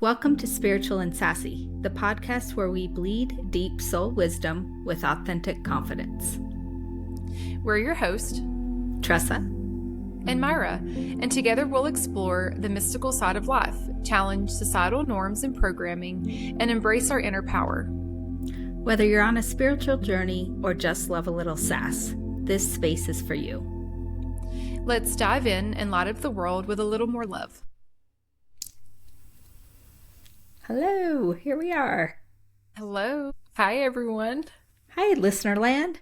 Welcome to Spiritual and Sassy, the podcast where we bleed deep soul wisdom with authentic confidence. We're your host, Tressa and Myra, and together we'll explore the mystical side of life, challenge societal norms and programming, and embrace our inner power. Whether you're on a spiritual journey or just love a little sass, this space is for you. Let's dive in and light up the world with a little more love. Hello, here we are. Hello. Hi, everyone. Hi, listener land.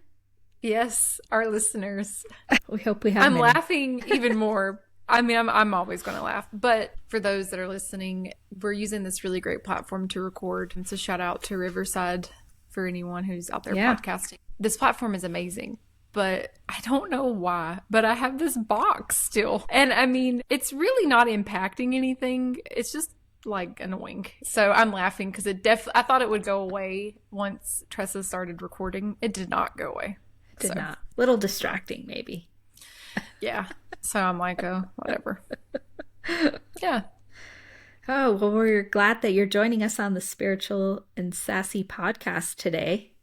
Yes, our listeners. We hope we have I'm many. laughing even more. I mean, I'm always going to laugh. But for those that are listening, we're using this really great platform to record. And so shout out to Riverside for anyone who's out there podcasting. This platform is amazing. But I don't know why, but I have this box still. And I mean, it's really not impacting anything. It's just like annoying. So I'm laughing because I thought it would go away once Tressa started recording. It did not go away. It did not. Little distracting, maybe. Yeah. So I'm like, oh, whatever. Yeah. Oh, well, we're glad that you're joining us on the Spiritual and Sassy podcast today.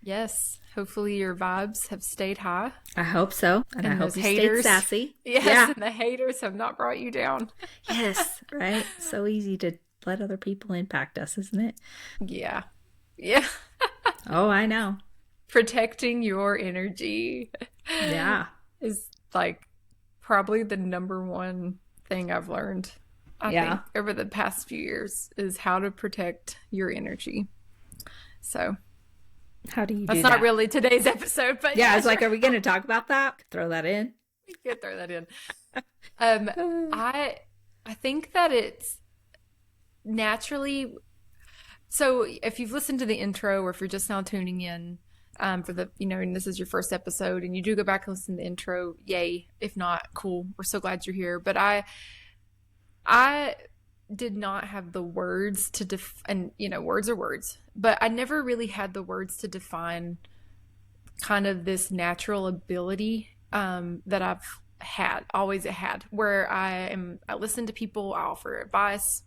Yes. Hopefully your vibes have stayed high. I hope so. And I hope you stayed sassy. Yes, yeah. And the haters have not brought you down. Yes, right? So easy to let other people impact us, isn't it? Yeah. Yeah. Oh, I know. Protecting your energy. Yeah. Is like probably the number one thing I've learned, I think, over the past few years is how to protect your energy. So how do you do that? That's not really today's episode, but yeah, I was like, are we going to talk about that? Throw that in. We could throw that in. I think that it's naturally. So if you've listened to the intro, or if you're just now tuning in for the, and this is your first episode, and you do go back and listen to the intro, yay! If not, cool. We're so glad you're here. But I did not have the words to and words are words, but I never really had the words to define kind of this natural ability that I've always had, where I listen to people, I offer advice.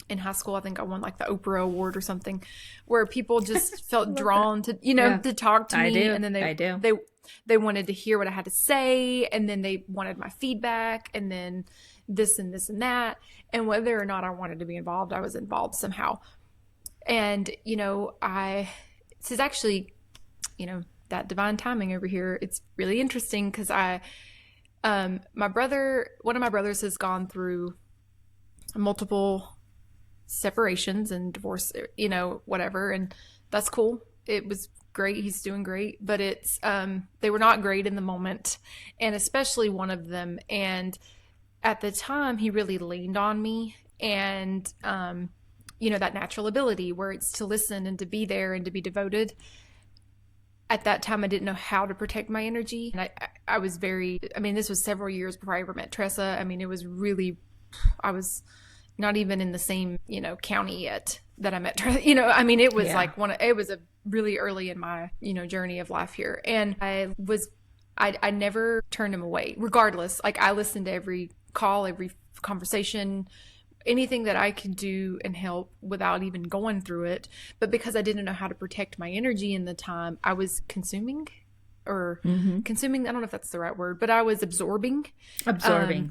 In high school, I think I won like the Oprah Award or something, where people just felt drawn to, to talk to me. And then they wanted to hear what I had to say, and then they wanted my feedback, and then this and this and that. And whether or not I wanted to be involved, I was involved somehow. And, this is actually, that divine timing over here. It's really interesting because one of my brothers has gone through multiple separations and divorce, whatever. And that's cool. It was great. He's doing great, but it's, they were not great in the moment, and especially one of them. And at the time he really leaned on me and, that natural ability where it's to listen and to be there and to be devoted. At that time, I didn't know how to protect my energy. And I was this was several years before I ever met Tressa. I mean, it was really, I was not even in the same, county yet that I met Tressa. It was it was a really early in my, journey of life here. And I never turned him away, regardless. Like, I listened to every call, every conversation, anything that I could do and help without even going through it. But because I didn't know how to protect my energy in the time, I was consuming. I don't know if that's the right word, but I was absorbing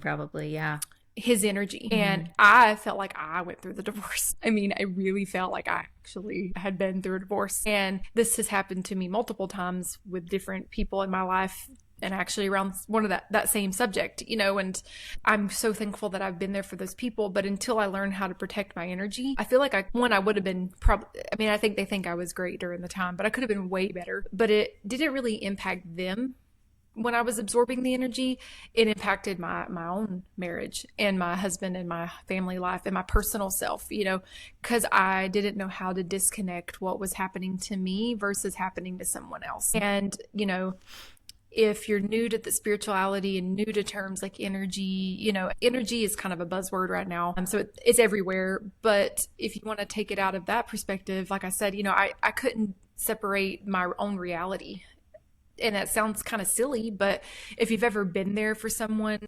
probably. Yeah. His energy. And I felt like I went through the divorce. I really felt like I actually had been through a divorce. And this has happened to me multiple times with different people in my life, and actually around one of that same subject, and I'm so thankful that I've been there for those people. But until I learned how to protect my energy, I feel like I would have been I think they think I was great during the time, but I could have been way better. But it didn't really impact them. When I was absorbing the energy, it impacted my own marriage and my husband and my family life and my personal self, because I didn't know how to disconnect what was happening to me versus happening to someone else. And, if you're new to the spirituality and new to terms like energy, energy is kind of a buzzword right now. So it's everywhere. But if you want to take it out of that perspective, like I said, I couldn't separate my own reality. And that sounds kind of silly, but if you've ever been there for someone,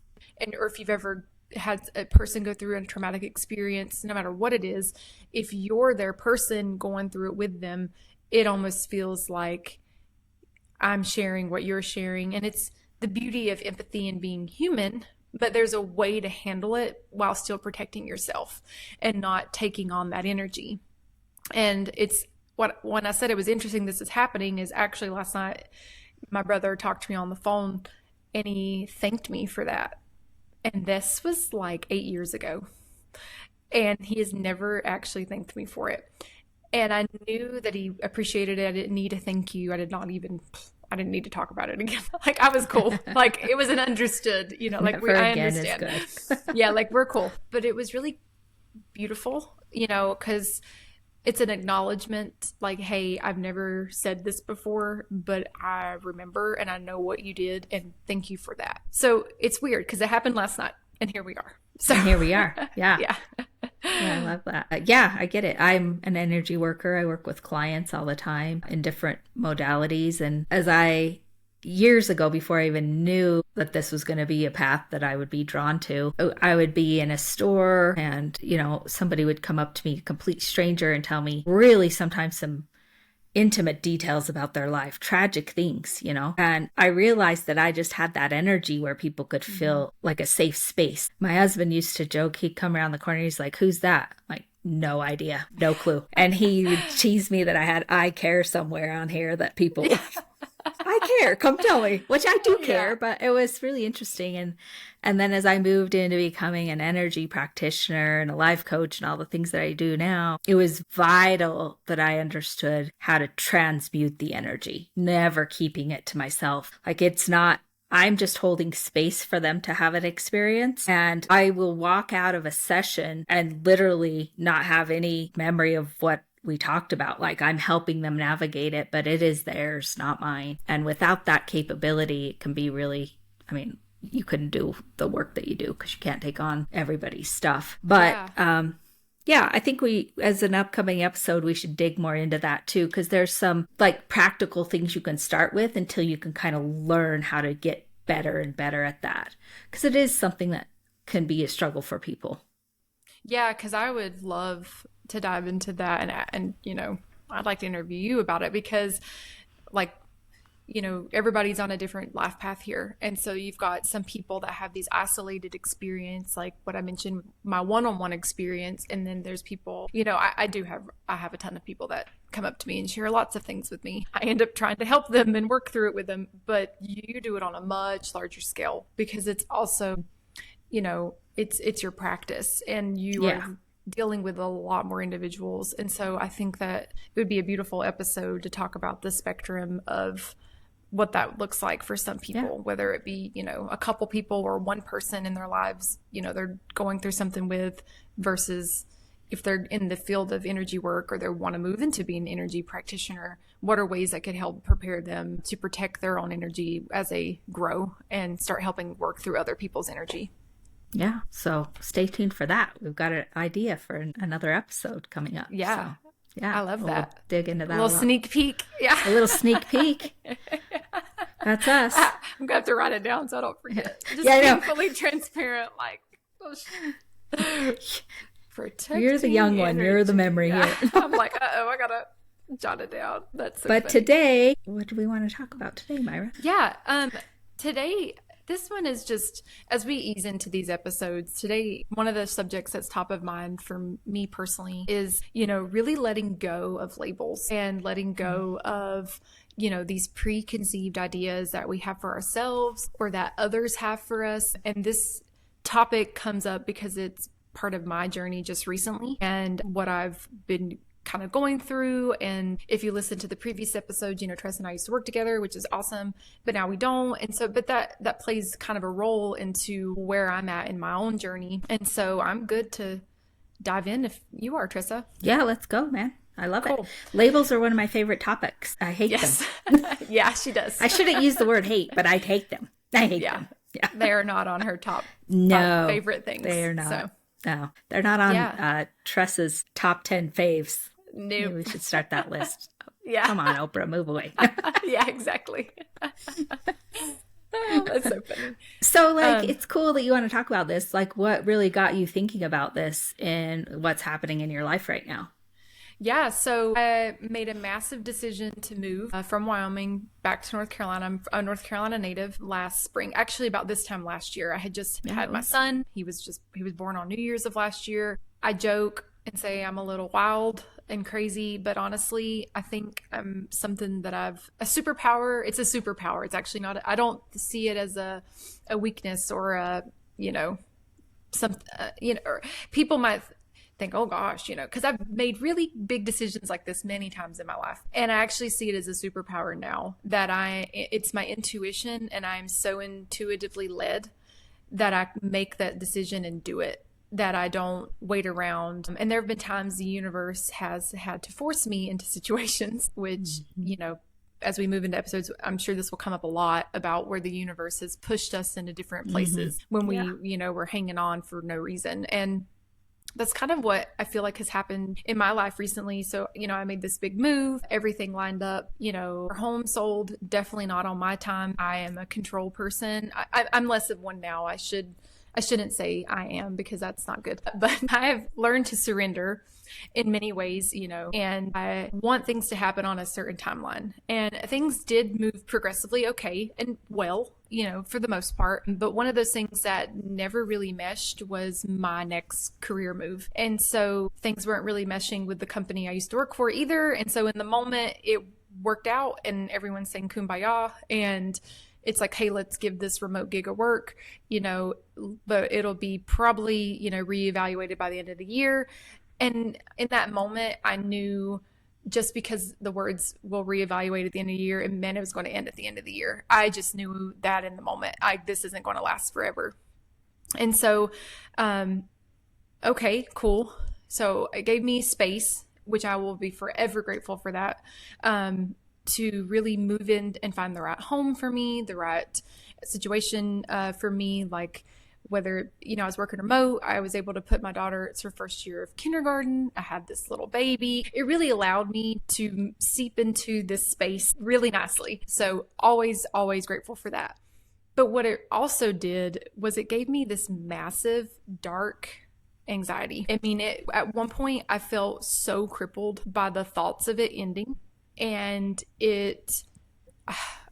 or if you've ever had a person go through a traumatic experience, no matter what it is, if you're their person going through it with them, it almost feels like I'm sharing what you're sharing. And it's the beauty of empathy and being human, but there's a way to handle it while still protecting yourself and not taking on that energy. And it's when I said it was interesting this is happening is actually last night my brother talked to me on the phone and he thanked me for that. And this was like 8 years ago. And he has never actually thanked me for it. And I knew that he appreciated it. I didn't need to thank you. I didn't need to talk about it again. Like I was cool. Like it was an understood, like I understand. Is good. Yeah, like we're cool. But it was really beautiful, because it's an acknowledgement like, hey, I've never said this before, but I remember and I know what you did and thank you for that. So it's weird because it happened last night and here we are. And here we are. Yeah. Yeah. Yeah, I love that. Yeah, I get it. I'm an energy worker. I work with clients all the time in different modalities. And years ago, before I even knew that this was going to be a path that I would be drawn to, I would be in a store and, somebody would come up to me, a complete stranger, and tell me really sometimes some intimate details about their life, tragic things, and I realized that I just had that energy where people could feel like a safe space. My husband used to joke, he'd come around the corner, he's like, who's that? I'm like, no idea, no clue. And he would tease me that I care somewhere on here that people I care, come tell me, which I do care, but it was really interesting. And then as I moved into becoming an energy practitioner and a life coach and all the things that I do now, it was vital that I understood how to transmute the energy, never keeping it to myself. Like I'm just holding space for them to have an experience. And I will walk out of a session and literally not have any memory of what we talked about. Like I'm helping them navigate it, but it is theirs, not mine. And without that capability, it can be really, you couldn't do the work that you do because you can't take on everybody's stuff. But yeah, I think as an upcoming episode, we should dig more into that too, because there's some like practical things you can start with until you can kind of learn how to get better and better at that. Because it is something that can be a struggle for people. Yeah, because I would love to dive into that and I'd like to interview you about it because everybody's on a different life path here. And so you've got some people that have these isolated experience, like what I mentioned, my one-on-one experience. And then there's people, I have a ton of people that come up to me and share lots of things with me. I end up trying to help them and work through it with them, but you do it on a much larger scale because it's also, it's your practice and you are dealing with a lot more individuals. And so I think that it would be a beautiful episode to talk about the spectrum of what that looks like for some people, whether it be, a couple people or one person in their lives, they're going through something with versus if they're in the field of energy work or they want to move into being an energy practitioner, what are ways that could help prepare them to protect their own energy as they grow and start helping work through other people's energy. Yeah. So stay tuned for that. We've got an idea for another episode coming up. Yeah. So, yeah. I love that. We'll dig into that. A little sneak peek. Yeah. A little sneak peek. That's us. I'm going to have to write it down so I don't forget. Just being fully transparent. Like, you're the young one. You're the memory here. I'm like, I got to jot it down. That's so But funny. Today, what do we want to talk about today, Myra? Yeah. Today, this one is just, as we ease into these episodes, today, one of the subjects that's top of mind for me personally is, really letting go of labels and letting go of, these preconceived ideas that we have for ourselves or that others have for us. And this topic comes up because it's part of my journey just recently and what I've been kind of going through. And if you listen to the previous episode, Tressa and I used to work together, which is awesome, but now we don't. And so, but that plays kind of a role into where I'm at in my own journey. And so I'm good to dive in if you are, Tressa. Yeah, let's go, man. I love it. Labels are one of my favorite topics. I hate them. Yeah, she does. I shouldn't use the word hate, but I hate them. I hate them. Yeah. They are not on her top favorite things. They are not. So. No, they're not on Tressa's top 10 faves. Nope. Maybe we should start that list. Yeah. Come on, Oprah, move away. Yeah, exactly. That's so funny. So, like, Um, it's cool that you want to talk about this. Like, what really got you thinking about this and what's happening in your life right now? Yeah, so I made a massive decision to move from Wyoming back to North Carolina. I'm a North Carolina native last spring. Actually, about this time last year, I had just had my Nice. son. He was born on New Year's of last year. I joke and say I'm a little wild and crazy, but honestly, I think I'm something that I've a superpower. It's a superpower. It's actually not, I don't see it as a weakness or a, you know, some, or people might think, oh gosh, because I've made really big decisions like this many times in my life. And I actually see it as a superpower now that it's my intuition and I'm so intuitively led that I make that decision and do it, that I don't wait around. And there have been times the universe has had to force me into situations, which, as we move into episodes, I'm sure this will come up a lot about where the universe has pushed us into different places when Yeah. we're hanging on for no reason. And that's kind of what I feel like has happened in my life recently. So, I made this big move, everything lined up, our home sold, definitely not on my time. I am a control person. I'm less of one now. I shouldn't say I am because that's not good, but I have learned to surrender in many ways, and I want things to happen on a certain timeline. And things did move progressively okay and well, for the most part. But one of those things that never really meshed was my next career move. And so things weren't really meshing with the company I used to work for either. And so in the moment, it worked out and everyone's saying kumbaya. And it's like, hey, let's give this remote gig a work, but it'll be probably, reevaluated by the end of the year. And in that moment, I knew just because the words will reevaluate at the end of the year, it meant it was going to end at the end of the year. I just knew that in the moment. This isn't going to last forever. And so, okay, cool. So it gave me space, which I will be forever grateful for that, to really move in and find the right home for me, the right situation for me. Like whether, I was working remote, I was able to put my daughter, it's her first year of kindergarten. I had this little baby. It really allowed me to seep into this space really nicely. So always, always grateful for that. But what it also did was it gave me this massive dark anxiety. I mean, at one point I felt so crippled by the thoughts of it ending. And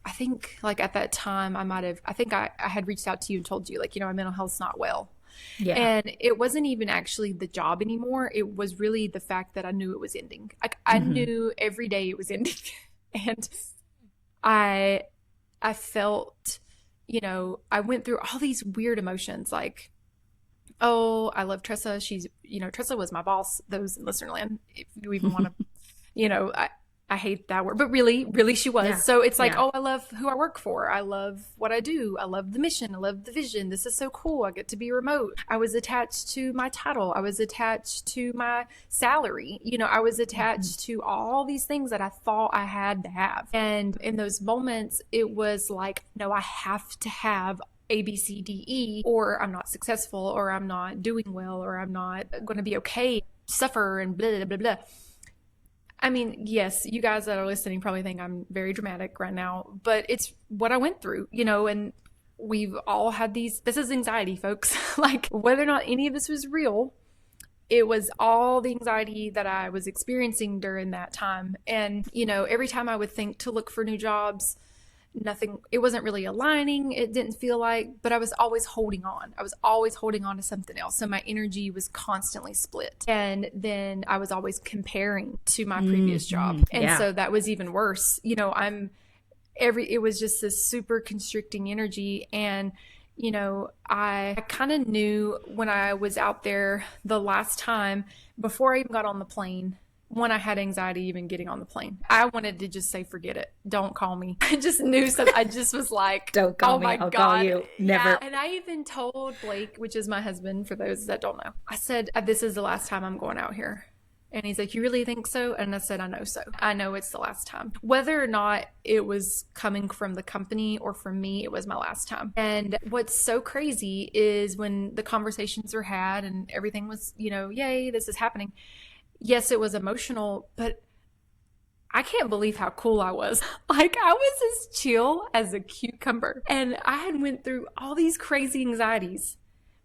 I think like at that time I had reached out to you and told you like, my mental health's not well. Yeah. And it wasn't even actually the job anymore. It was really the fact that I knew it was ending. I knew every day it was ending. And I felt, I went through all these weird emotions like, oh, I love Tressa. She's, Tressa was my boss, those in Listenerland, if you even want to, I hate that word, but really, really she was. Yeah. So it's like, Yeah. oh, I love who I work for. I love what I do. I love the mission. I love the vision. This is so cool. I get to be remote. I was attached to my title. I was attached to my salary. I was attached to all these things that I thought I had to have. And in those moments, it was like, no, I have to have A, B, C, D, E, or I'm not successful, or I'm not doing well, or I'm not going to be okay, suffer, and blah, blah, blah, blah. I mean, yes, you guys that are listening probably think I'm very dramatic right now, but it's what I went through, and we've all had this is anxiety, folks. Like whether or not any of this was real, it was all the anxiety that I was experiencing during that time. And, every time I would think to look for new jobs, it wasn't really aligning. It didn't feel like, but I was always holding on. I was always holding on to something else. So my energy was constantly split. And then I was always comparing to my previous job. And so that was even worse. It was just this super constricting energy. And, I kind of knew when I was out there the last time before I even got on the plane, when I had anxiety even getting on the plane, I wanted to just say, forget it. Don't call me. I just knew something. I just was like, Don't call oh me. my I'll God. call you. Never. Yeah. And I even told Blake, which is my husband, for those that don't know, I said, this is the last time I'm going out here. And he's like, you really think so? And I said, I know so. I know it's the last time. Whether or not it was coming from the company or from me, it was my last time. And what's so crazy is when the conversations were had and everything was, yay, this is happening. Yes, it was emotional, but I can't believe how cool I was. Like I was as chill as a cucumber. And I had went through all these crazy anxieties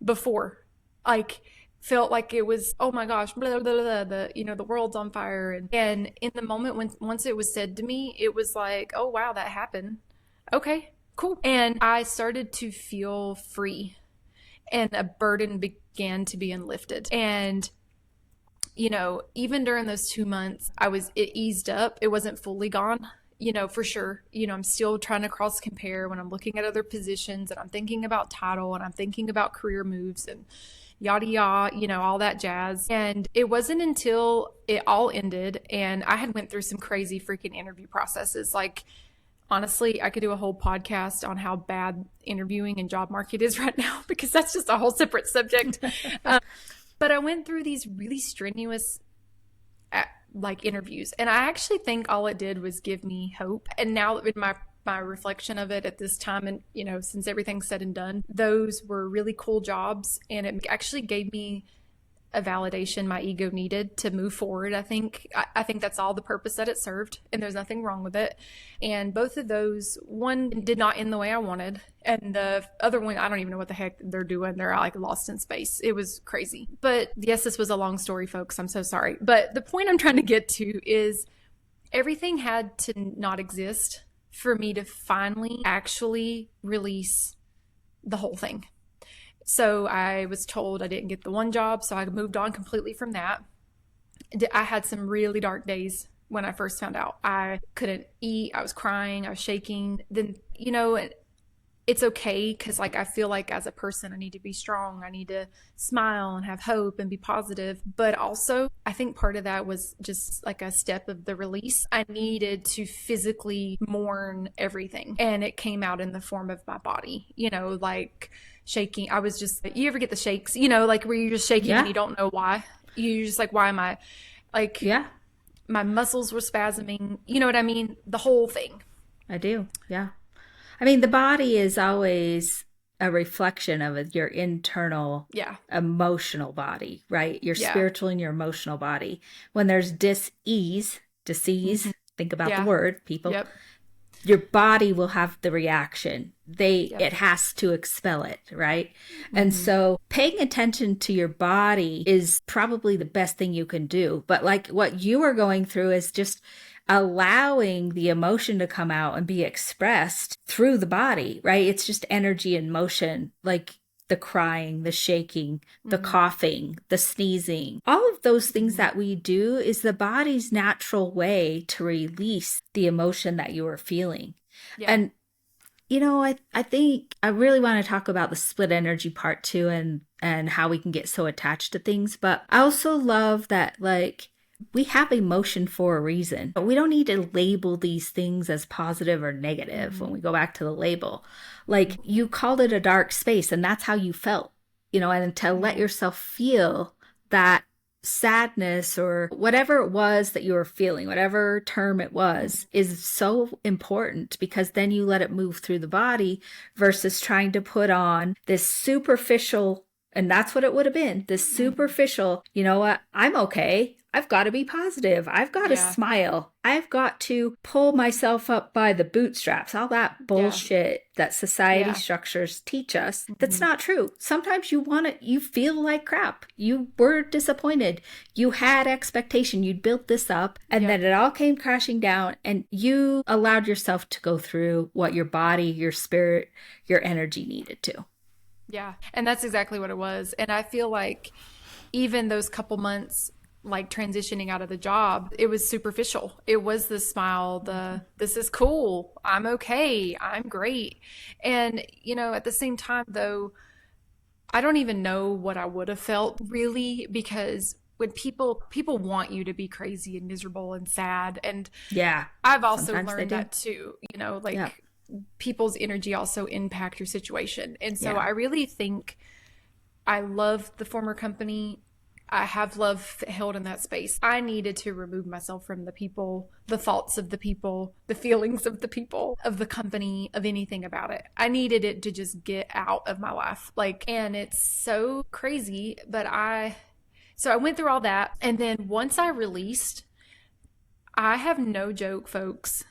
before. Like felt like it was, oh my gosh, blah, blah, blah, blah, the world's on fire. And in the moment when once it was said to me, it was like, oh wow, that happened. Okay, cool. And I started to feel free and a burden began to be lifted. And even during those 2 months, it eased up. It wasn't fully gone, for sure. I'm still trying to cross compare when I'm looking at other positions and I'm thinking about title and I'm thinking about career moves and yada yada, all that jazz. And it wasn't until it all ended and I had went through some crazy freaking interview processes. Like, honestly, I could do a whole podcast on how bad interviewing and job market is right now because that's just a whole separate subject. But I went through these really strenuous like interviews, and I actually think all it did was give me hope. And now in my reflection of it at this time, and since everything's said and done, those were really cool jobs, and it actually gave me a validation my ego needed to move forward. I think that's all the purpose that it served, and there's nothing wrong with it. And both of those, one did not end the way I wanted, and the other one, I don't even know what the heck they're doing. They're like lost in space. It was crazy. But yes, this was a long story, folks. I'm so sorry. But the point I'm trying to get to is everything had to not exist for me to finally actually release the whole thing. So I was told I didn't get the one job, so I moved on completely from that. I had some really dark days when I first found out. I couldn't eat. I was crying. I was shaking. Then, it's okay because, like, I feel like as a person, I need to be strong. I need to smile and have hope and be positive. But also, I think part of that was just like a step of the release. I needed to physically mourn everything. And it came out in the form of my body, like shaking. I was just, you ever get the shakes, like where you're just shaking and you don't know why. You're just like, why am I like, my muscles were spasming, you know what I mean? The whole thing. I do. Yeah. I mean, the body is always a reflection of your internal emotional body, right? Your spiritual and your emotional body. When there's disease, think about the word, people. Yep. Your body will have the reaction. It has to expel it, right? And so paying attention to your body is probably the best thing you can do. But like what you are going through is just allowing the emotion to come out and be expressed through the body, right? It's just energy and motion, like the crying, the shaking, the coughing, the sneezing. All of those things that we do is the body's natural way to release the emotion that you are feeling. Yeah. And, I think I really want to talk about the split energy part too, and how we can get so attached to things. But I also love that, like, we have emotion for a reason. We don't need to label these things as positive or negative when we go back to the label. Like, you called it a dark space and that's how you felt, and to let yourself feel that sadness or whatever it was that you were feeling, whatever term it was, is so important because then you let it move through the body versus trying to put on this superficial, and that's what it would have been, this superficial, you know what, I'm okay. I've got to be positive. I've got to smile. I've got to pull myself up by the bootstraps. All that bullshit that society structures teach us. That's not true. Sometimes you feel like crap. You were disappointed. You had expectation. You'd built this up and then it all came crashing down and you allowed yourself to go through what your body, your spirit, your energy needed to. Yeah. And that's exactly what it was. And I feel like even those couple months, like transitioning out of the job, it was superficial. It was the smile, this is cool, I'm okay, I'm great. And at the same time though, I don't even know what I would have felt really, because when people want you to be crazy and miserable and sad, and I've also learned that too, people's energy also impact your situation. And so I really think I love the former company. I have love held in that space. I needed to remove myself from the people, the thoughts of the people, the feelings of the people, of the company, of anything about it. I needed it to just get out of my life. And it's so crazy, but so I went through all that. And then once I released, I have no joke, folks.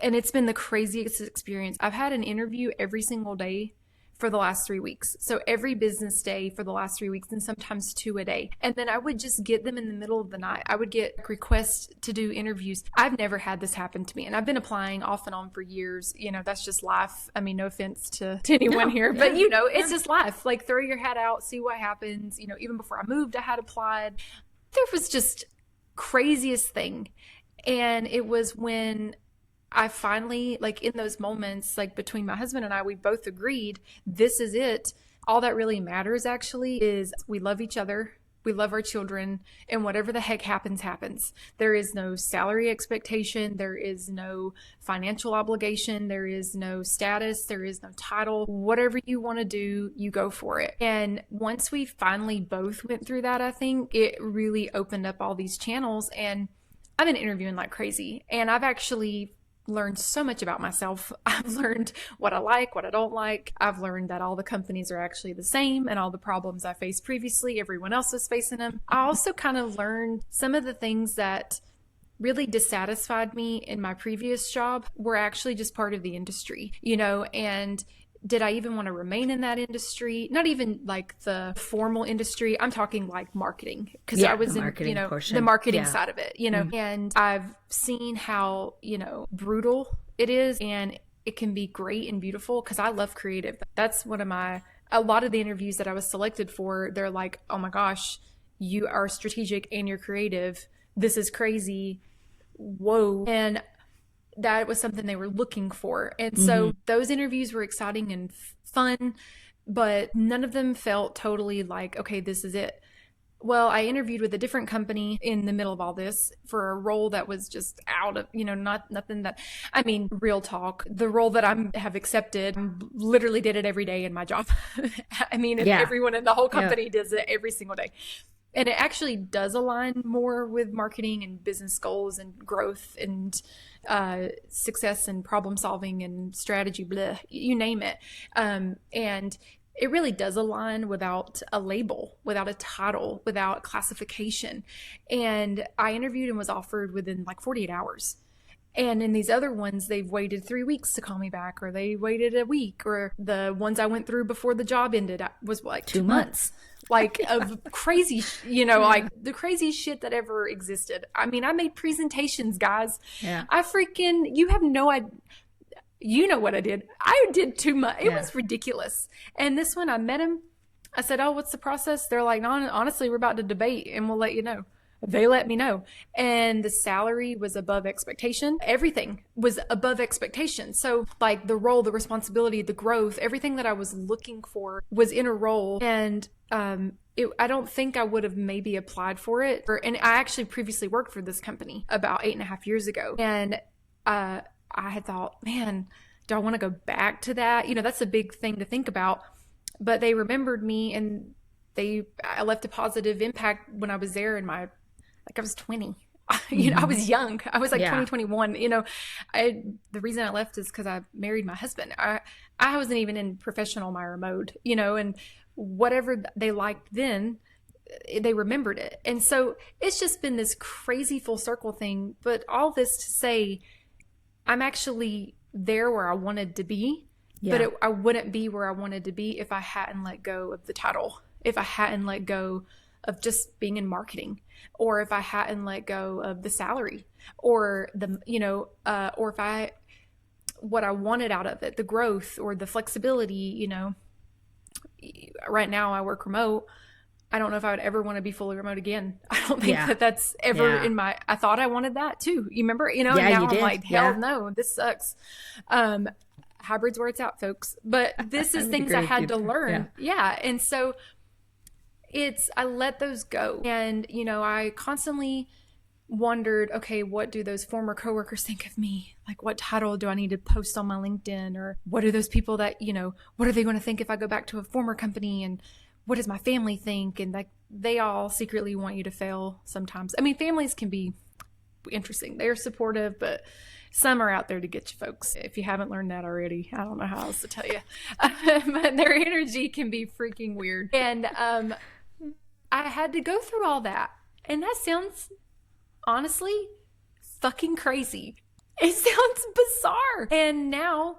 And it's been the craziest experience. I've had an interview every single day for the last 3 weeks. So every business day for the last 3 weeks, and sometimes two a day. And then I would just get them in the middle of the night. I would get requests to do interviews. I've never had this happen to me. And I've been applying off and on for years. You know, that's just life. I mean, no offense to anyone here, but you know, it's just life. Like, throw your hat out, see what happens. You know, even before I moved, I had applied. There was just craziest thing. And it was when I finally, like, in those moments, like between my husband and I, we both agreed this is it. All that really matters actually is we love each other. We love our children, and whatever the heck happens, happens. There is no salary expectation. There is no financial obligation. There is no status. There is no title. Whatever you want to do, you go for it. And once we finally both went through that, I think it really opened up all these channels. And I've been interviewing like crazy, and I've actually learned so much about myself. I've learned what I like, what I don't like. I've learned that all the companies are actually the same, and all the problems I faced previously, everyone else is facing them. I also kind of learned some of the things that really dissatisfied me in my previous job were actually just part of the industry, you know, and did I even want to remain in that industry? Not even like the formal industry. I'm talking like marketing, because I was in, you know, portion. The marketing side of it, you know, and I've seen how, you know, brutal it is, and it can be great and beautiful, because I love creative. That's one of a lot of the interviews that I was selected for. They're like, oh my gosh, you are strategic and you're creative. This is crazy. Whoa. And that was something they were looking for. And so those interviews were exciting and fun, but none of them felt totally like, okay, this is it. Well, I interviewed with a different company in the middle of all this for a role that was just out of, you know, nothing that, I mean, real talk. The role that I have accepted, literally did it every day in my job. I mean, if everyone in the whole company does it every single day. And it actually does align more with marketing and business goals and growth and success and problem solving and strategy, blah, you name it. And it really does align without a label, without a title, without classification. And I interviewed and was offered within like 48 hours. And in these other ones, they've waited 3 weeks to call me back, or they waited a week, or the ones I went through before the job ended was like 2 months. Like, of crazy, you know, like the craziest shit that ever existed. I mean, I made presentations, guys. Yeah. You have no idea. You know what I did. I did too much. It was ridiculous. And this one, I met him. I said, oh, what's the process? They're like, no, honestly, we're about to debate and we'll let you know. They let me know. And the salary was above expectation. Everything was above expectation. So like the role, the responsibility, the growth, everything that I was looking for was in a role. And I don't think I would have maybe applied for it. And I actually previously worked for this company about 8.5 years ago. And I had thought, man, do I want to go back to that? You know, that's a big thing to think about. But they remembered me, and I left a positive impact when I was there I was 20. You know, I was young. I was like 20, 21. You know, the reason I left is because I married my husband. I wasn't even in professional Myra mode, you know, and whatever they liked then, they remembered it. And so it's just been this crazy full circle thing. But all this to say, I'm actually there where I wanted to be, but I wouldn't be where I wanted to be if I hadn't let go of the title, if I hadn't let go of just being in marketing, or if I hadn't let go of the salary, or or if what I wanted out of it, the growth or the flexibility. You know, right now I work remote. I don't know if I would ever want to be fully remote again. I don't think that's ever in I thought I wanted that too. You remember, you know, and now I'm like, hell no, this sucks. Hybrid's where it's at, folks. But this is things I had to learn. Yeah. And so I let those go. And, you know, I constantly wondered, okay, what do those former coworkers think of me? Like, what title do I need to post on my LinkedIn? Or what are those people that, you know, what are they going to think if I go back to a former company? And what does my family think? And like, they all secretly want you to fail sometimes. I mean, families can be interesting. They're supportive, but some are out there to get you, folks. If you haven't learned that already, I don't know how else to tell you. But their energy can be freaking weird. And I had to go through all that. And that sounds, honestly, fucking crazy. It sounds bizarre. And now,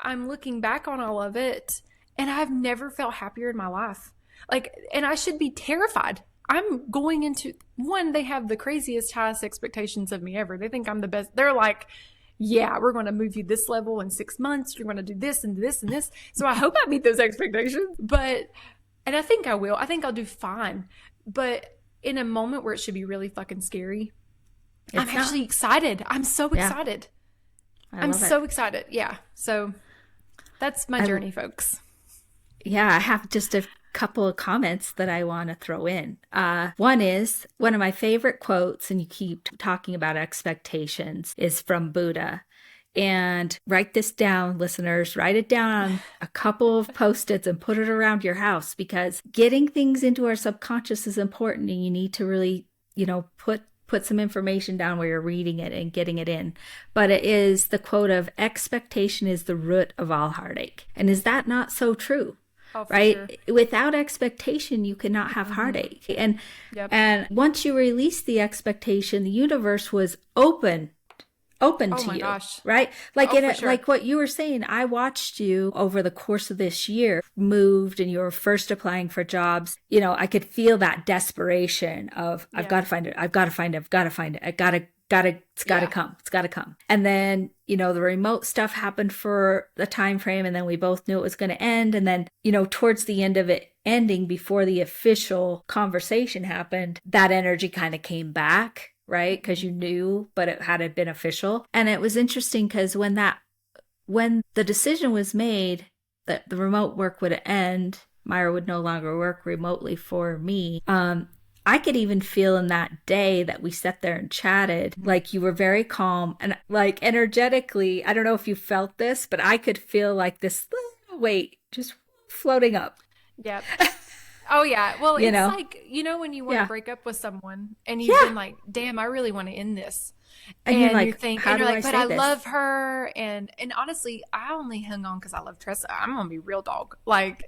I'm looking back on all of it and I've never felt happier in my life. Like, and I should be terrified. I'm going into one, they have the craziest, highest expectations of me ever. They think I'm the best. They're like, yeah, we're going to move you this level in 6 months. You're going to do this and this and this. So I hope I meet those expectations. And I think I will. I think I'll do fine. But in a moment where it should be really fucking scary, I'm actually excited. I'm so excited. I'm so excited. Yeah. So that's my journey, folks. Yeah, I have just a couple of comments that I want to throw in. One is one of my favorite quotes, and you keep talking about expectations, is from Buddha. And write this down, listeners. Write it down on a couple of Post-its and put it around your house, because getting things into our subconscious is important, and you need to really, put some information down where you're reading it and getting it in. But it is the quote of, expectation is the root of all heartache. And is that not so true? Oh, right? Sure. Without expectation, you cannot have heartache. And once you release the expectation, the universe was open to you, gosh. Right? Like like what you were saying, I watched you over the course of this year, moved, and you were first applying for jobs. I could feel that desperation of, I've got to find it. I've got to find it. I've got to find it. It's got to come. It's got to come. And then, the remote stuff happened for a time frame, and then we both knew it was going to end. And then, towards the end of it ending, before the official conversation happened, that energy kind of came back. Right? Because you knew, but it hadn't been official. And it was interesting because when the decision was made that the remote work would end, Myra would no longer work remotely for me. I could even feel in that day that we sat there and chatted, like you were very calm and like energetically, I don't know if you felt this, but I could feel like this weight just floating up. Yep. Oh, yeah. Well, it's like, when you want to break up with someone and you've been like, damn, I really want to end this. And you're like, but I love her. And honestly, I only hung on because I love Tressa. I'm going to be real dog. Like,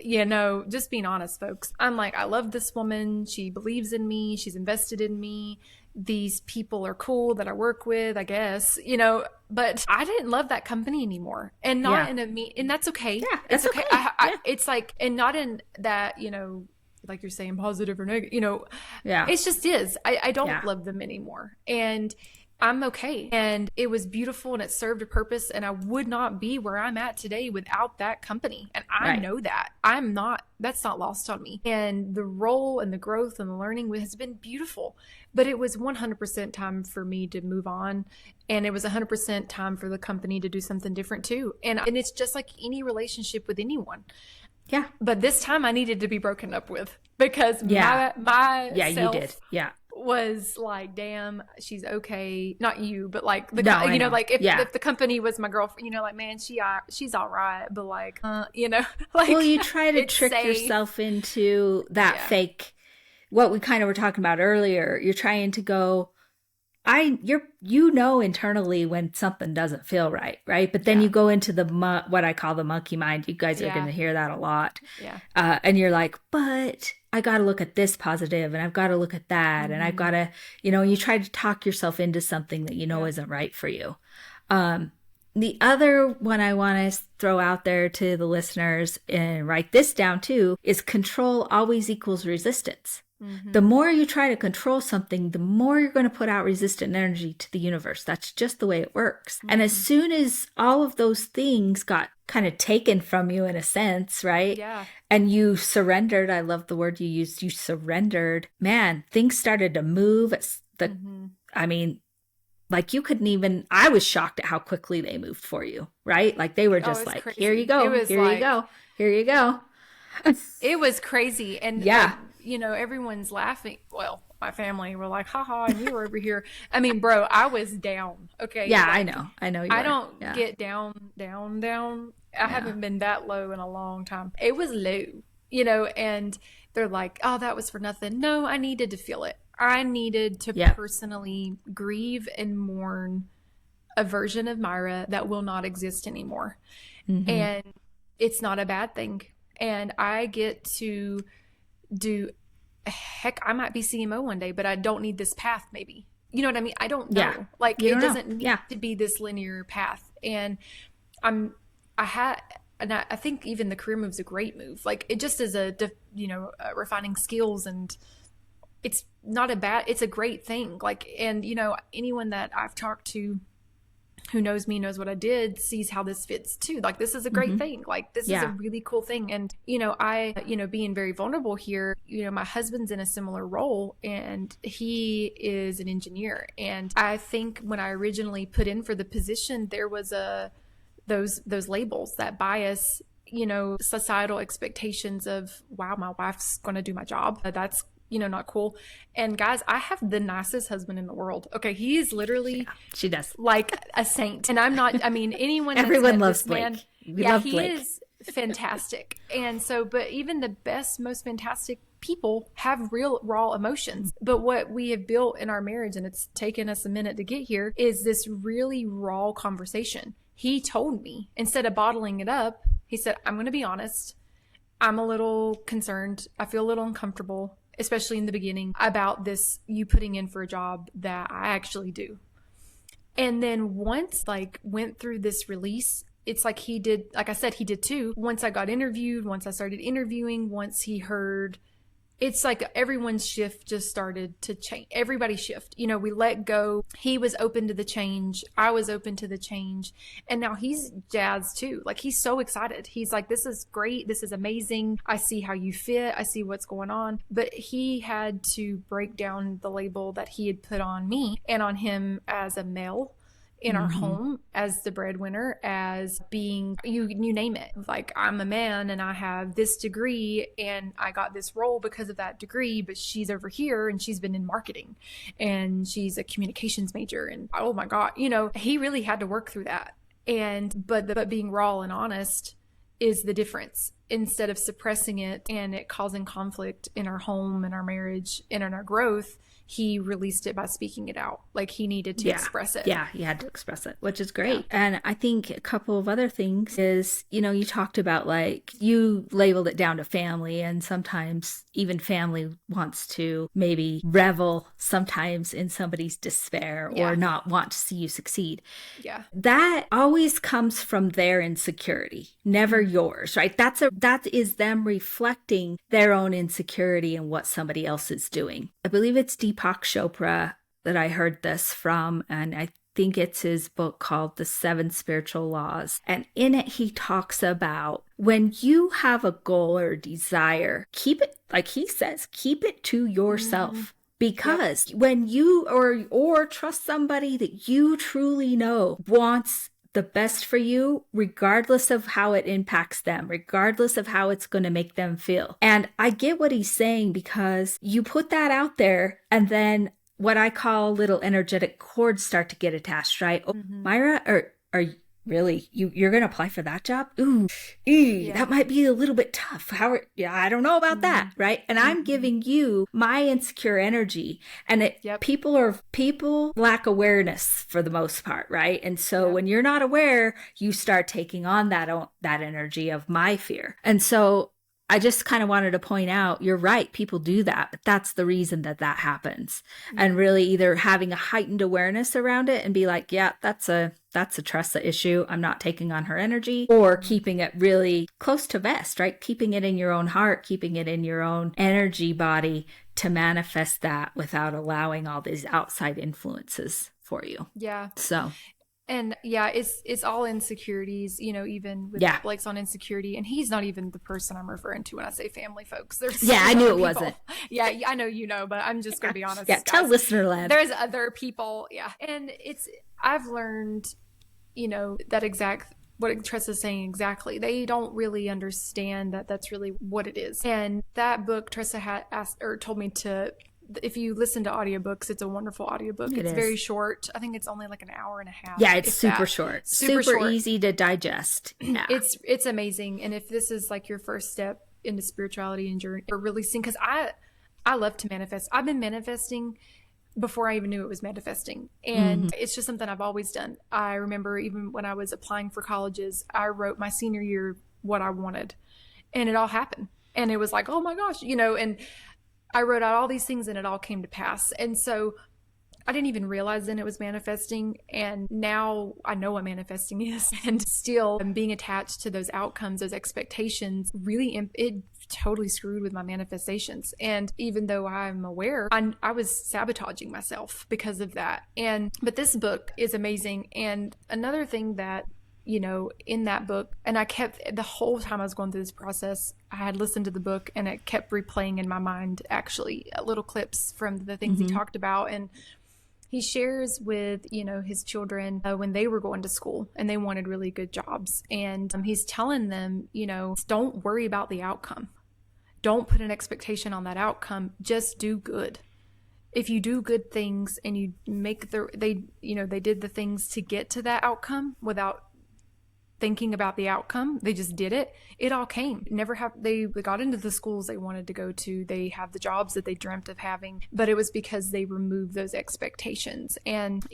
just being honest, folks. I'm like, I love this woman. She believes in me. She's invested in me. These people are cool that I work with, I guess, but I didn't love that company anymore, and not and that's okay. Yeah, it's okay. It's like, and not in that, like you're saying, positive or negative, it just is. I don't love them anymore. And I'm okay. And it was beautiful and it served a purpose. And I would not be where I'm at today without that company. And I know that. That's not lost on me. And the role and the growth and the learning has been beautiful. But it was 100% time for me to move on. And it was 100% time for the company to do something different too. And it's just like any relationship with anyone. Yeah. But this time I needed to be broken up with, because my you did. Yeah. Was like, damn, she's okay. Not you, but like like if the company was my girlfriend, like, man, she's all right, but like, like, well, you try to trick yourself into that fake, what we kind of were talking about earlier. You're trying to go, internally when something doesn't feel right. But then you go into what I call the monkey mind. You guys are going to hear that a lot. Yeah. And you're like, but I got to look at this positive, and I've got to look at that, and I've got to, you try to talk yourself into something that isn't right for you. The other one I want to throw out there to the listeners, and write this down too, is control always equals resistance. Mm-hmm. The more you try to control something, the more you're going to put out resistant energy to the universe. That's just the way it works. Mm-hmm. And as soon as all of those things got kind of taken from you in a sense, right? Yeah. And you surrendered. I love the word you used. You surrendered. Man, things started to move. I mean, like you couldn't even, I was shocked at how quickly they moved for you, right? Like they were just like, crazy. Here you go. Here you go. Here you go. It was crazy. And everyone's laughing. Well, my family were like, haha, and you were over here. I mean, bro, I was down. Okay. Yeah, like, I know. I don't get down. I haven't been that low in a long time. It was low, and they're like, oh, that was for nothing. No, I needed to feel it. I needed to personally grieve and mourn a version of Myra that will not exist anymore. Mm-hmm. And it's not a bad thing. And I get to do, heck, I might be CMO one day, but I don't need this path maybe. You know what I mean? I don't Yeah. know. Like, You it don't know. doesn't need Yeah. to be this linear path. And I'm, I had, and I think even the career move's a great move. Like, it just is refining skills, and it's not a bad, it's a great thing. Like, and, anyone that I've talked to who knows me, knows what I did, sees how this fits too. Like, this is a great thing. Like, this is a Yeah. really cool thing. And, being very vulnerable here, my husband's in a similar role, and he is an engineer. And I think when I originally put in for the position, there was those labels, that bias, societal expectations of, wow, my wife's going to do my job. That's not cool. And guys, I have the nicest husband in the world. Okay. He is literally, Yeah, she does. like a saint. And I'm not, I mean, anyone that's Everyone met loves this man, Blake. We love he Blake. is fantastic. And so, but even the best, most fantastic people have real raw emotions. But what we have built in our marriage, and it's taken us a minute to get here, is this really raw conversation. He told me, instead of bottling it up, he said, I'm going to be honest. I'm a little concerned. I feel a little uncomfortable, especially in the beginning, about this, you putting in for a job that I actually do. And then once went through this release, it's like he did, like I said, he did too. Once I got interviewed, once I started interviewing, once he heard, it's like everyone's shift just started to change. Everybody's shift. We let go. He was open to the change. I was open to the change. And now he's jazzed too. Like, he's so excited. He's like, this is great. This is amazing. I see how you fit. I see what's going on. But he had to break down the label that he had put on me and on him as a male in our home, as the breadwinner, as being, you name it. Like, I'm a man and I have this degree and I got this role because of that degree, but she's over here and she's been in marketing and she's a communications major. And oh my God, he really had to work through that. But being raw and honest is the difference. Instead of suppressing it and it causing conflict in our home and our marriage and in our growth, he released it by speaking it out. Like, he needed to express it. Yeah, he had to express it, which is great. Yeah. And I think a couple of other things is, you talked about, like, you labeled it down to family, and sometimes even family wants to maybe revel sometimes in somebody's despair or not want to see you succeed. Yeah. That always comes from their insecurity, never yours, right? That is them reflecting their own insecurity and what somebody else is doing. I believe it's Deepak Chopra that I heard this from, and I think it's his book called The 7 Spiritual Laws. And in it, he talks about when you have a goal or desire, keep it, like he says, keep it to yourself. Because when you or trust somebody that you truly know wants the best for you, regardless of how it impacts them, regardless of how it's going to make them feel. And I get what he's saying, because you put that out there and then what I call little energetic cords start to get attached, right? Oh, Myra, are you really, you're going to apply for that job? That might be a little bit tough. I don't know about that, right? And I'm giving you my insecure energy, and people lack awareness for the most part, right? And so when you're not aware, you start taking on that energy of my fear. And so I just kind of wanted to point out, you're right, people do that, but that's the reason that happens. And really either having a heightened awareness around it and be like, yeah, that's a Tressa issue, I'm not taking on her energy, or keeping it really close to vest, right? Keeping it in your own heart, keeping it in your own energy body to manifest that without allowing all these outside influences for you. Yeah. So. And it's all insecurities, even with Blake's on insecurity, and he's not even the person I'm referring to when I say family, folks. There's I knew it people. wasn't. Yeah, I know but I'm just going to be honest. Yeah, tell listener land. There's other people, and I've learned, that what Tressa's saying exactly. They don't really understand that that's really what it is. And that book, Tressa had told me to. If you listen to audiobooks, it's a wonderful audiobook. It's very short. I think it's only like an hour and a half. Yeah, it's super short. Super short. Easy to digest. Yeah. It's amazing. And if this is like your first step into spirituality and journey or releasing, because I love to manifest. I've been manifesting before I even knew it was manifesting. And it's just something I've always done. I remember even when I was applying for colleges, I wrote my senior year what I wanted, and it all happened. And it was like, oh my gosh, and I wrote out all these things and it all came to pass. And so I didn't even realize then it was manifesting. And now I know what manifesting is. And still being attached to those outcomes, those expectations, really, it totally screwed with my manifestations. And even though I'm aware, I was sabotaging myself because of that. But this book is amazing. And another thing that, in that book, and I kept, the whole time I was going through this process, I had listened to the book and it kept replaying in my mind, actually, little clips from the things he talked about. And he shares with, his children when they were going to school and they wanted really good jobs. And he's telling them, don't worry about the outcome. Don't put an expectation on that outcome. Just do good. If you do good things and you make they did the things to get to that outcome without thinking about the outcome, they just did it. It all came. They got into the schools they wanted to go to. They have the jobs that they dreamt of having, but it was because they removed those expectations. And,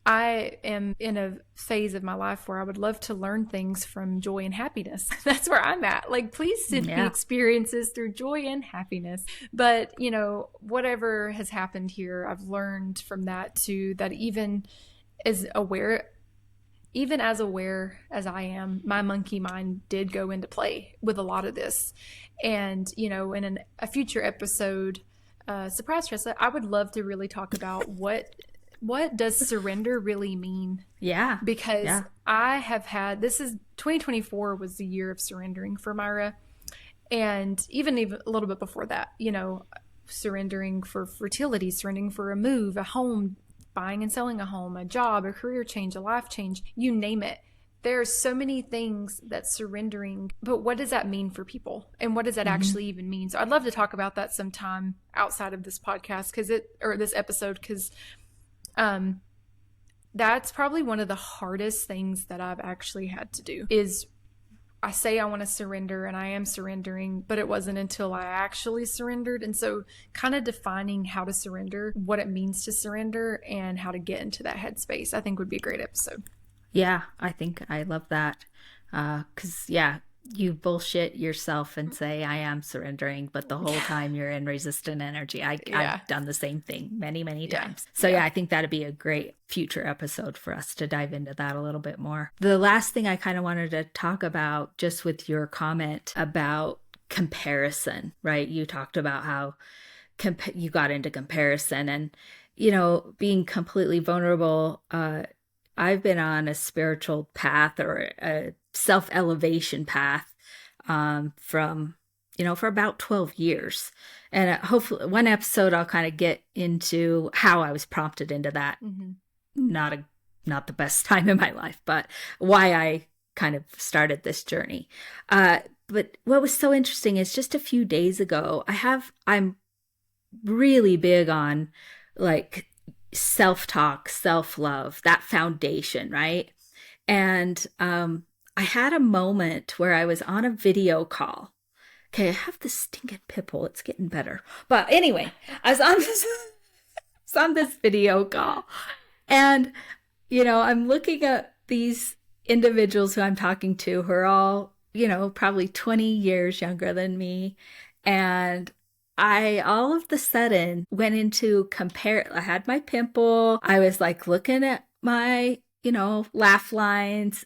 I am in a phase of my life where I would love to learn things from joy and happiness. That's where I'm at. Like, please send me experiences through joy and happiness. But, whatever has happened here, I've learned from that too, that even as aware as I am, my monkey mind did go into play with a lot of this. And, in a future episode, surprise, Tressa, I would love to really talk about what does surrender really mean? Yeah. Because I have had, 2024 was the year of surrendering for Myra. And even a little bit before that, surrendering for fertility, surrendering for a move, a home, buying and selling a home, a job, a career change, a life change, you name it. There are so many things that surrendering, but what does that mean for people? And what does that actually even mean? So I'd love to talk about that sometime outside of this podcast or this episode, because that's probably one of the hardest things that I've actually had to do is I say I want to surrender and I am surrendering, but it wasn't until I actually surrendered. And so kind of defining how to surrender, what it means to surrender, and how to get into that headspace, I think would be a great episode. Yeah, I think I love that. 'Cause you bullshit yourself and say, I am surrendering, but the whole time you're in resistant energy. I've done the same thing many, many times. So I think that'd be a great future episode for us to dive into that a little bit more. The last thing I kind of wanted to talk about, just with your comment about comparison, right? You talked about how you got into comparison and, being completely vulnerable. I've been on a spiritual path or a self-elevation path from, for about 12 years. And hopefully one episode I'll kind of get into how I was prompted into that. Not the best time in my life, but why I kind of started this journey. But what was so interesting is just a few days ago, I'm really big on like self-talk, self-love, that foundation, right? And I had a moment where I was on a video call. Okay, I have this stinking pimple. It's getting better. But anyway, I was on this video call. And, I'm looking at these individuals who I'm talking to who are all, probably 20 years younger than me. And I all of the sudden went into I had my pimple. I was like looking at my, laugh lines,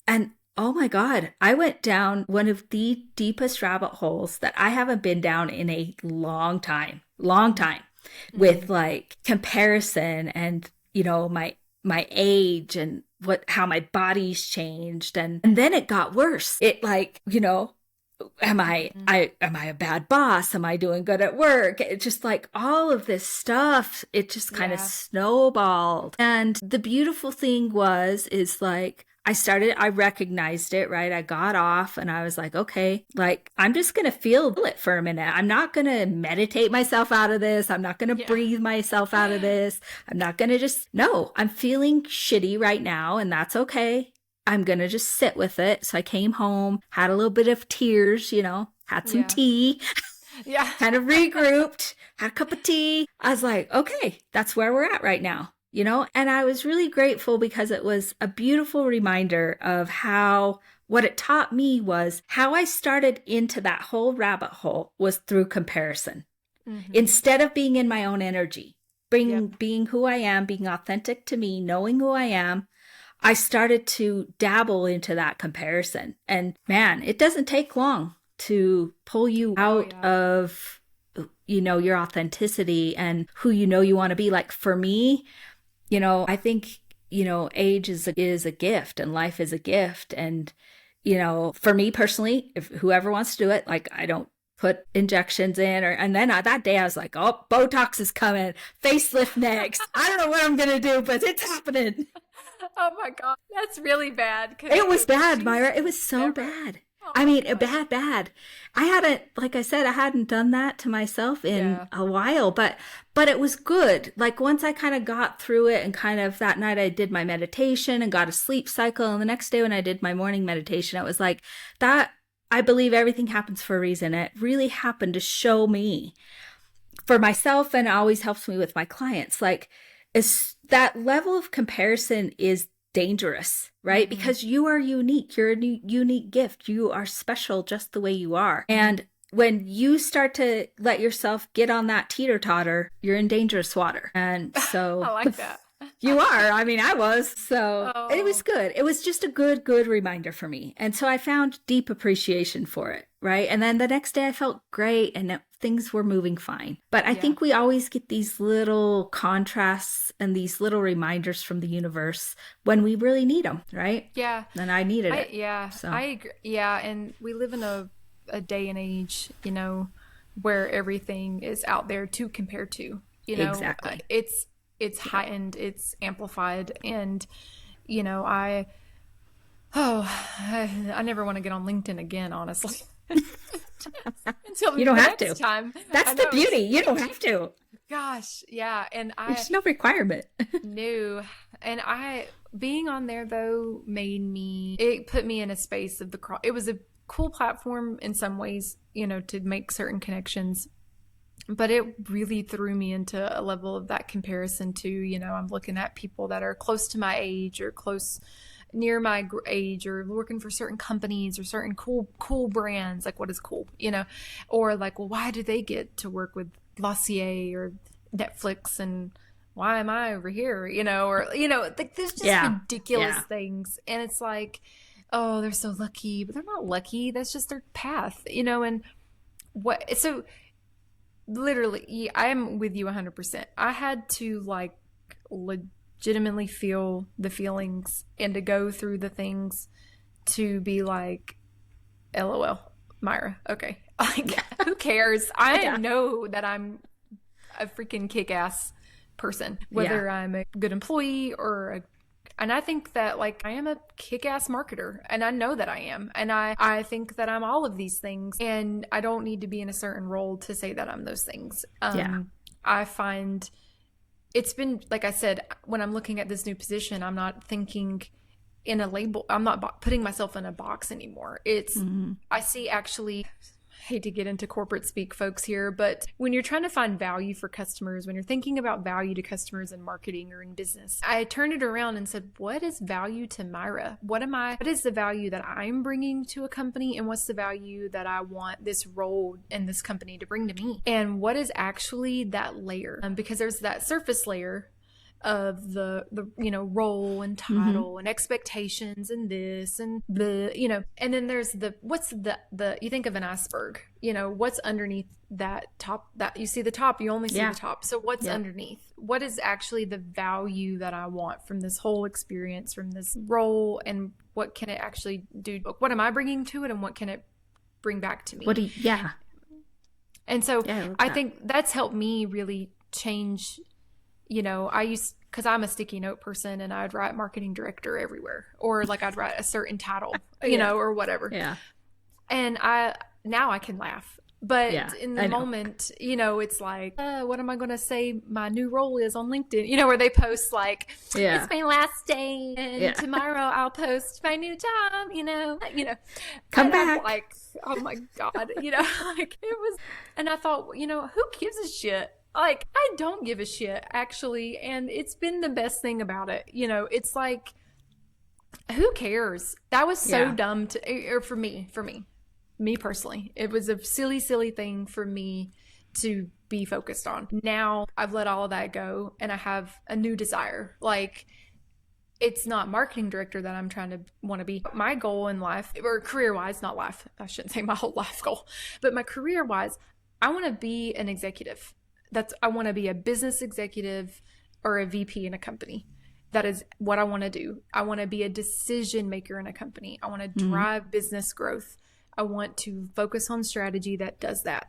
and oh my God, I went down one of the deepest rabbit holes that I haven't been down in a long time, with like comparison and, my age and how my body's changed. And then it got worse. It like, am I a bad boss? Am I doing good at work? It just like all of this stuff, it just kind of snowballed. And the beautiful thing is like, I recognized it, right? I got off and I was like, okay, like, I'm just going to feel it for a minute. I'm not going to meditate myself out of this. I'm not going to breathe myself out of this. I'm not going to no, I'm feeling shitty right now. And that's okay. I'm going to just sit with it. So I came home, had a little bit of tears, had some tea, kind of regrouped, had a cup of tea. I was like, okay, that's where we're at right now, and I was really grateful because it was a beautiful reminder of what it taught me was how I started into that whole rabbit hole was through comparison. Mm-hmm. instead of being in my own energy, Yep. being who I am, being authentic to me, knowing who I am. I started to dabble into that comparison. And man, it doesn't take long to pull you Oh out yeah. of, your authenticity and who you want to be. Like for me, I think, age is a gift and life is a gift. And, for me personally, if whoever wants to do it, like I don't put injections in and then that day I was like, oh, Botox is coming, facelift next. I don't know what I'm going to do, but it's happening. Oh my God, that's really bad because It was bad, she's Myra. It was so never. bad. Oh I my mean, gosh. bad, bad. I hadn't, like I said, I hadn't done that to myself in Yeah. a while, but it was good. Like once I kind of got through it and kind of that night I did my meditation and got a sleep cycle. And the next day when I did my morning meditation, it was like that. I believe everything happens for a reason. It really happened to show me for myself and always helps me with my clients. Like is that level of comparison is dangerous, right? Mm-hmm. Because you are unique. You're a unique gift. You are special just the way you are. And when you start to let yourself get on that teeter totter, you're in dangerous water. And so I like that. you are. I mean, I was. So it was Oh, good. It was just a good reminder for me. And so I found deep appreciation for it. Right. And then the next day I felt great and things were moving fine. But I yeah. think we always get these little contrasts and these little reminders from the universe when we really need them. Right. Yeah. And I needed it. I So agree. Yeah, and we live in a day and age, where everything is out there to compare to. exactly. It's Yep. heightened, it's amplified, and I oh, I never want to get on LinkedIn again, honestly. Until You don't the have to. next time. That's I the know beauty. it's You don't have to. gosh, yeah, and I There's no requirement. knew, and I being on there though it put me in a space of it was a cool platform in some ways, to make certain connections, but it really threw me into a level of that comparison to, I'm looking at people that are close to my age or close near my age or working for certain companies or certain cool brands. Like what is cool, or like, well, why do they get to work with Glossier or Netflix and why am I over here, or like there's just Yeah. ridiculous Yeah. things, and it's like, oh, they're so lucky, but they're not lucky, that's just their path, and what so literally, I am with you 100%. I had to like legitimately feel the feelings and to go through the things to be like, LOL, Myra. Okay. Like, Yeah. who cares? I Yeah. know that I'm a freaking kick ass person, Yeah. whether I'm a good employee and I think that like I am a kick-ass marketer and I know that I am. And I think that I'm all of these things and I don't need to be in a certain role to say that I'm those things. Yeah. I find it's been, like I said, when I'm looking at this new position, I'm not thinking in a label. I'm not putting myself in a box anymore. Mm-hmm. I see actually, hate to get into corporate speak, folks, here, but when you're trying to find value for customers, when you're thinking about value to customers in marketing or in business, I turned it around and said, what is value to Myra? What is the value that I'm bringing to a company? And what's the value that I want this role in this company to bring to me? And what is actually that layer? Because there's that surface layer of the role and Mm-hmm. title and expectations and this and and then there's what's the you think of an iceberg, what's underneath that top, that you see the top, you only see Yeah. the top, so what's Yeah. underneath? What is actually the value that I want from this whole experience, from this role, and what can it actually do? What am I bringing to it, and what can it bring back to me? Yeah. And so Yeah. I love I that. think that's helped me really change. Because I'm a sticky note person and I'd write marketing director everywhere, or like I'd write a certain title, Yeah. or whatever. Yeah. And now I can laugh. But Yeah. in the I know. moment, it's like, what am I going to say my new role is on LinkedIn? Where they post like, Yeah. it's my last day and Yeah. tomorrow I'll post my new job, Come and I'm back. like, oh my God, like it was, and I thought, who gives a shit? Like, I don't give a shit, actually. And it's been the best thing about it. It's like, who cares? That was so Yeah. dumb or for me personally. It was a silly, silly thing for me to be focused on. Now I've let all of that go and I have a new desire. Like, it's not marketing director that I'm trying to want to be. My goal in life, or career wise, not life, I shouldn't say my whole life goal, but my career wise, I want to be an executive. I want to be a business executive or a VP in a company. That is what I want to do. I want to be a decision maker in a company. I want to drive business growth. I want to focus on strategy that does that.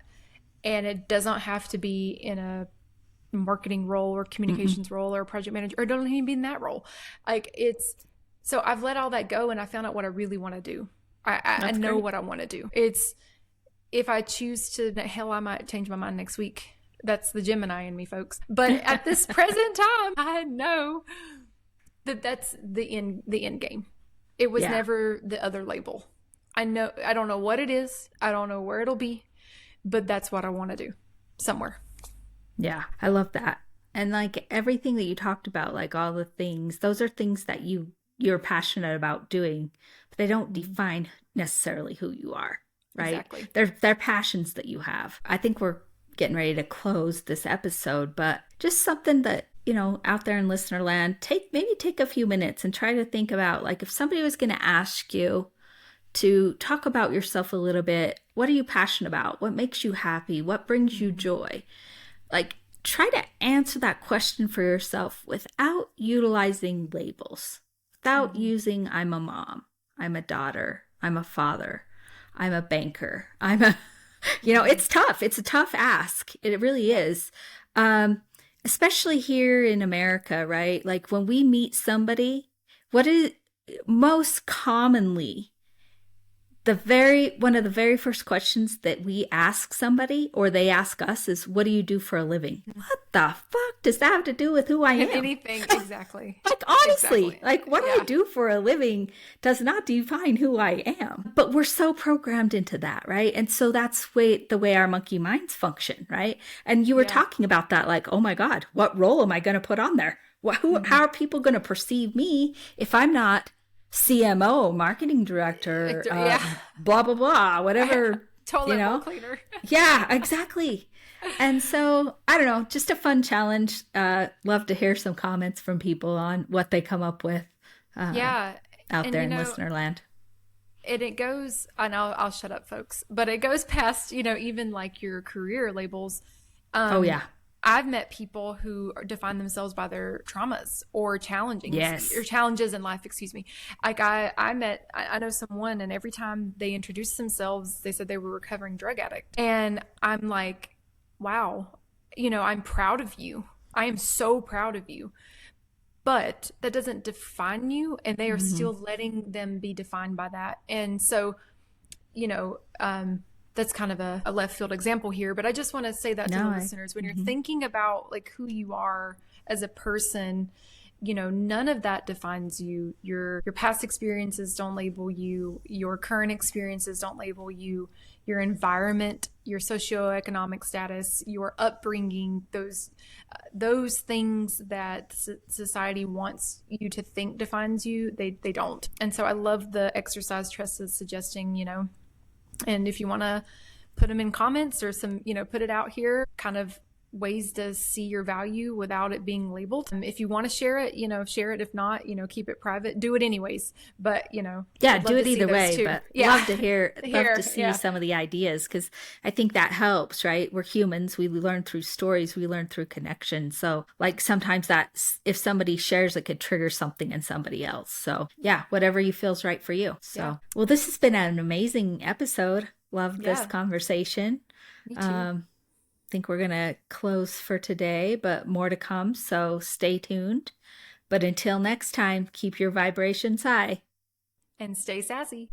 And it doesn't have to be in a marketing role or communications role or project manager, or don't even be in that role. Like, so I've let all that go and I found out what I really want to do. I know great. what I want to do. It's, if I choose to, hell, I might change my mind next week. That's the Gemini in me, folks. But at this present time, I know that that's the end game. It was never the other label. I don't know what it is. I don't know where it'll be, but that's what I want to do somewhere. Yeah, I love that. And like everything that you talked about, like all the things, those are things that you're passionate about doing, but they don't define necessarily who you are, right? Exactly. They're passions that you have. I think we're getting ready to close this episode, but just something that, out there in listener land, maybe take a few minutes and try to think about, like, if somebody was going to ask you to talk about yourself a little bit, what are you passionate about? What makes you happy? What brings you joy? Like, try to answer that question for yourself without utilizing labels, without using I'm a mom, I'm a daughter, I'm a father, I'm a banker, it's tough. It's a tough ask. It really is. Especially here in America, right? Like when we meet somebody, what is most commonly one of the very first questions that we ask somebody or they ask us is, what do you do for a living? What the fuck does that have to do with who I am? Anything, exactly. Like, honestly, exactly. Like what I do for a living does not define who I am. But we're so programmed into that, right? And so that's the way our monkey minds function, right? And you were talking about that, like, oh my God, what role am I going to put on there? How are people going to perceive me if I'm not CMO, marketing director, blah, blah, blah, whatever. Toilet cleaner. Yeah, exactly. And so, I don't know, just a fun challenge. Love to hear some comments from people on what they come up with out there in listener land. And it goes, and I'll shut up, folks, but it goes past, even like your career labels. I've met people who define themselves by their traumas or challenges in life, excuse me. Like I know someone, and every time they introduced themselves, they said they were a recovering drug addict. And I'm like, wow, I'm proud of you. I am so proud of you. But that doesn't define you, and they are still letting them be defined by that. And so, that's kind of a left field example here, but I just want to say that to the listeners, when you're thinking about like who you are as a person, none of that defines you. Your past experiences don't label you. Your current experiences don't label you. Your environment, your socioeconomic status, your upbringing, those things that society wants you to think defines you, they don't. And so I love the exercise Tressa's suggesting, and if you want to put them in comments or some, put it out here, kind of ways to see your value without it being labeled. If you want to share it, share it. If not, keep it private. Do it anyways. But, do it either way. But love to see some of the ideas, because I think that helps, right? We're humans. We learn through stories. We learn through connection. So like sometimes if somebody shares, it could trigger something in somebody else. So whatever you feels right for you. So, well, this has been an amazing episode. Loved this conversation. Me too. Think we're going to close for today, but more to come. So stay tuned. But until next time, keep your vibrations high and stay sassy.